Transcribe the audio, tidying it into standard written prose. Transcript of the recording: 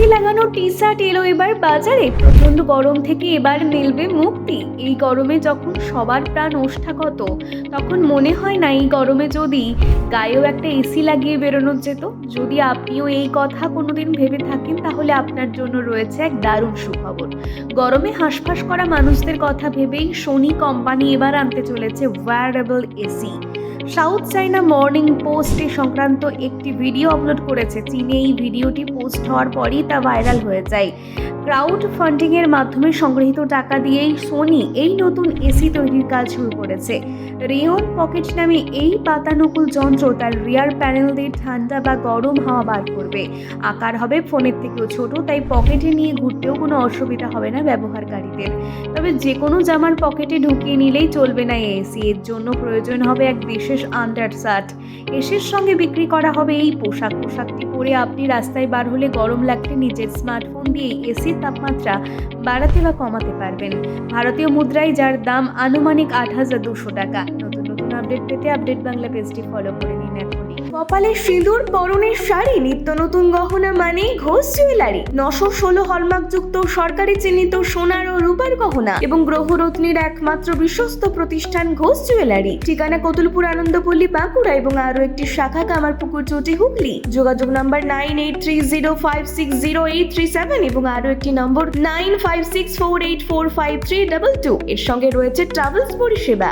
AC লাগানো T shirt এলো এবার বাজারে। প্রচন্ড গরম থেকে এবার মিলবে মুক্তি। এই গরমে যখন সবার প্রাণ ওষ্ঠাগত, তখন মনে হয় না এই গরমে যদি গায়েও একটা এসি লাগিয়ে বেরোনো যেত। যদি আপনিও এই কথা কোনোদিন ভেবে থাকেন, তাহলে আপনার জন্য রয়েছে এক দারুণ সুখবর। গরমে হাঁসফাঁস করা মানুষদের কথা ভেবেই সোনি কোম্পানি এবার আনতে চলেছে ওয়্যারেবল এসি। সাউথ চাইনা মর্নিং পোস্ট এ সংক্রান্ত একটি ভিডিও আপলোড করেছে চীনে। এই ভিডিওটি পোস্ট হওয়ার পরই তা ভাইরাল হয়ে যায়। ক্রাউড ফান্ডিং এর মাধ্যমে সংগৃহীত টাকা দিয়েই সোনি এই নতুন এসি তৈরির কাজ শুরু করেছে। রেয়ন পকেট নামে এই বাতানুকূল যন্ত্র তার রিয়ার প্যানেল দিয়ে ঠান্ডা বা গরম হাওয়া বার করবে। আকার হবে ফোনের থেকেও ছোট, তাই পকেটে নিয়ে ঘুরতেও কোনো অসুবিধা হবে না ব্যবহারকারীদের। তবে যে কোনো জামার পকেটে ঢুকিয়ে নিলেই চলবে না এই এসি। এর জন্য প্রয়োজন হবে এক বিশেষ আন্ডারশার্ট। এসির সঙ্গে বিক্রি করা হবে এই পোশাকটি পরে আপনি রাস্তায় বার হলে গরম লাগলে নিজের স্মার্টফোন দিয়ে এসির তাপমাত্রা বাড়াতে বা কমাতে পারবেন। ভারতীয় মুদ্রায় যার দাম আনুমানিক ৮,২০০ টাকা। নতুন নতুন আপডেট পেতে আপডেট বাংলা পেজটি ফলো করে নিন এখনই। কপালে সিঁদুর, পরনের শাড়ি, নিত্য নতুন গহনা মানেই ঘোষ জুয়েলারি। 916 হলমার্কযুক্ত সরকারি চিহ্নিত সোনার ও রূপার গহনা এবং গ্রহরত্নের একমাত্র বিশ্বস্ত প্রতিষ্ঠান ঘোষ জুয়েলারি। ঠিকানা কতুলপুর, আনন্দপল্লী, বাঁকুড়া এবং আরও একটি শাখা কামারপুকুর, চটি, হুগলি। যোগাযোগ নাম্বার 9830560837 এবং আরও একটি নম্বর 9564845322। এর সঙ্গে রয়েছে ট্রাভেলস পরিষেবা।